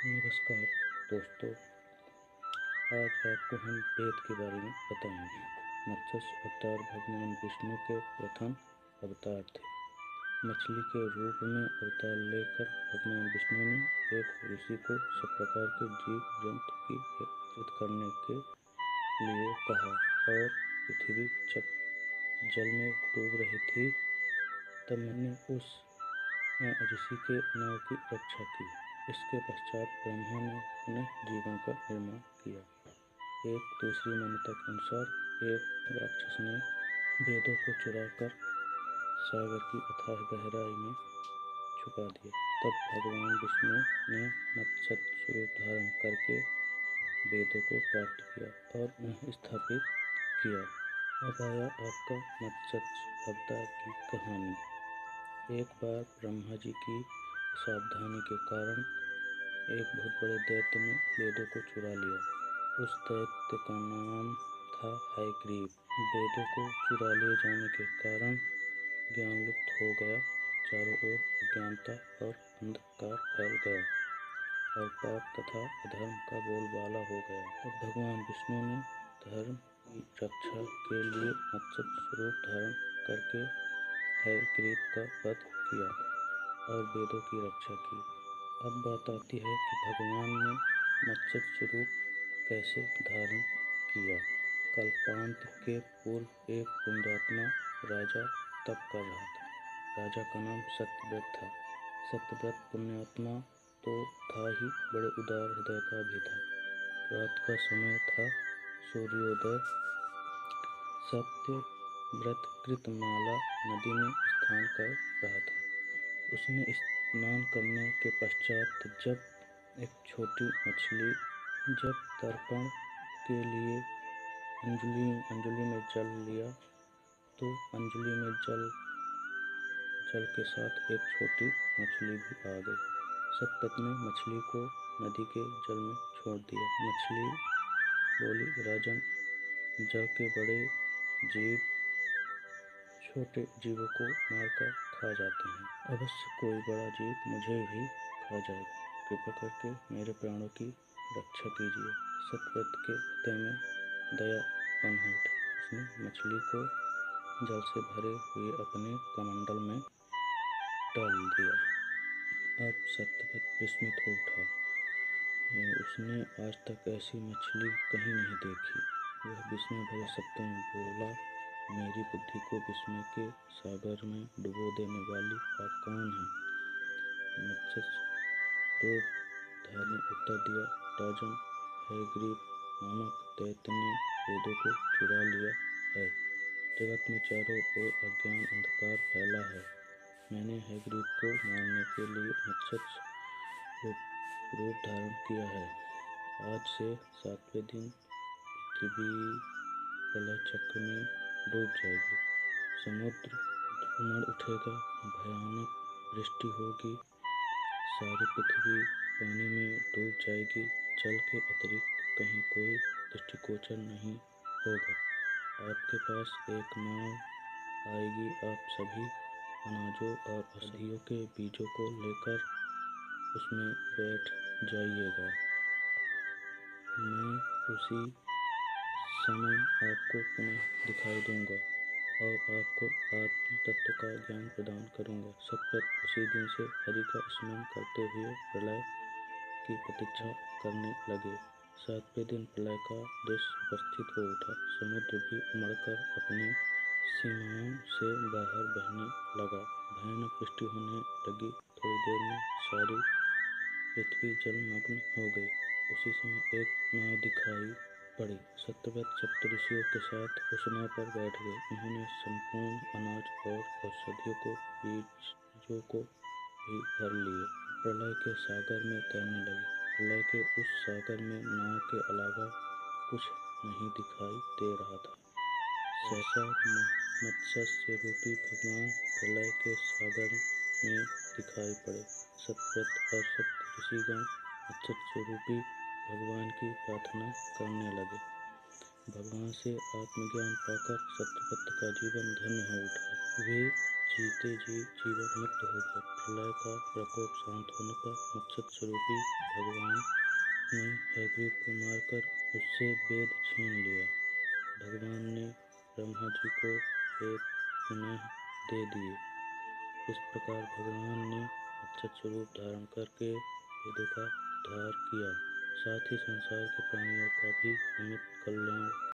नमस्कार दोस्तों, आज आपको हम वेद के बारे में बताएंगे। मत्स्य अवतार भगवान विष्णु के प्रथम अवतार थे। मछली के रूप में अवतार लेकर भगवान विष्णु ने एक ऋषि को सब प्रकार के जीव जंतु की एकत्रित करने के लिए कहा और पृथ्वी जब जल में डूब रही थी तब मैंने उस ऋषि के नाव की रक्षा की। इसके पश्चात ब्रह्मा ने पुनः जीवों का निर्माण किया। एक दूसरी मान्यता के अनुसार एक राक्षस ने वेदों को चुराकर सागर की अथाह गहराई में छुपा दिया। तब भगवान विष्णु ने मत्स्य स्वरूप धारण करके वेदों को प्राप्त किया और उन्हें स्थापित किया। अब आया आपका मत्स्य अवतार की कहानी। एक बार ब्रह्मा जी की सावधानी के कारण एक बहुत बड़े दैत्य ने वेदों को चुरा लिया। उस दैत्य का नाम था हयग्रीव। वेदों को चुरा लिए जाने के कारण ज्ञान लुप्त हो गया। चारों ओर अज्ञानता और अंधकार फैल गया और पाप तथा अधर्म का बोलबाला हो गया। तब भगवान विष्णु ने धर्म की रक्षा के लिए मत्स्य स्वरूप धारण करके हयग्रीव का वध किया और वेदों की रक्षा की। अब बात आती है कि भगवान ने मत्स्य स्वरूप कैसे धारण किया। कल्पांत के पूर्व एक पुण्यात्मा राजा तप कर रहा था। राजा का नाम सत्यव्रत था। सत्यव्रत पुण्यात्मा तो था ही, बड़े उदार हृदय का भी था। रात का समय था, सूर्योदय। सत्यव्रत कृतमाला नदी में स्नान कर रहा था। उसने स्नान करने के पश्चात जब एक छोटी मछली जब तर्पण के लिए अंजलि में जल लिया तो अंजलि में जल के साथ एक छोटी मछली भी आ गई। सत्यव्रत ने मछली को नदी के जल में छोड़ दिया। मछली बोली, राजन, जल के बड़े जीव छोटे जीवों को मारकर खा जाते हैं। अवश्य कोई बड़ा जीव मुझे भी खा जाएगा। कृपा करके मेरे प्राणों की रक्षा कीजिए। सत्यव्रत के हृदय में दया उत्पन्न हो उठी। उसने मछली को जल से भरे हुए अपने कमंडल में डाल दिया। अब सत्यव्रत विस्मित हो उठा। उसने आज तक ऐसी मछली कहीं नहीं देखी। वह विस्मय भरे शब्दों में बोला, मेरी बुद्धि को विस्मय के सागर में डुबो देने वाली आप कौन हैं? मत्स्य रूप धारी ने उत्तर दिया, राजन, हयग्रीव नामक दैत्य ने वेदों को चुरा लिया है। जगत में चारों ओर अज्ञान अंधकार फैला है। मैंने हयग्रीव को मारने के लिए मत्स्य रूप धारण किया है। आज से 7वें दिन पृथ्वी प्रलय चक्र में डूब जाएगी। समुद्र उमड़ उठेगा, भयानक वृष्टि होगी, सारी पृथ्वी पानी में डूब जाएगी। जल के अतिरिक्त कहीं कोई दृष्टिगोचर नहीं होगा। आपके पास एक नाव आएगी। आप सभी अनाजों और औषधियों के बीजों को लेकर उसमें बैठ जाइएगा। मैं उसी समय आपको पुनः दिखाई दूंगा और आपको आत्म तत्व का ज्ञान प्रदान करूंगा। सत्यव्रत उसी दिन से हरि का स्मरण करते हुए प्रलय की प्रतीक्षा करने लगे। 7वें दिन प्रलय का दृश्य उपस्थित हो उठा। समुद्र भी उमड़कर अपने सीमाओं से बाहर बहने लगा। भयानक वृष्टि होने लगी। थोड़ी देर में सारी पृथ्वी जलमग्न हो गई। उसी समय एक नाव दिखाई पड़ी। सत्यव्रत सप्तऋषियों के साथ उस नाव पर बैठ गए। उन्होंने संपूर्ण अनाज और औषधियों को बीजों को भी भर लिए। प्रलय के सागर में तैरने लगे। प्रलय के उस सागर में नाव के अलावा कुछ नहीं दिखाई दे रहा था। सहसा मत्स्य रूपी भगवान प्रलय के सागर में दिखाई पड़े। सत्यव्रत और सप्त ऋषिगण मत्स्य रूपी भगवान की प्रार्थना करने लगे। भगवान से आत्मज्ञान पाकर सत्यव्रत का जीवन धन्य हो उठा। वे जीते जी जीवन मुक्त हो गया। प्रलय का प्रकोप शांत होने पर मत्स्य स्वरूपी भगवान ने हयग्रीव को मारकर उससे वेद छीन लिया। भगवान ने ब्रह्मा जी को वेद पुनः दे दिए। इस प्रकार भगवान ने मत्स्य स्वरूप धारण करके वेदों का उद्धार किया, साथ ही संसार के प्राणियों का भी अमित कल्याण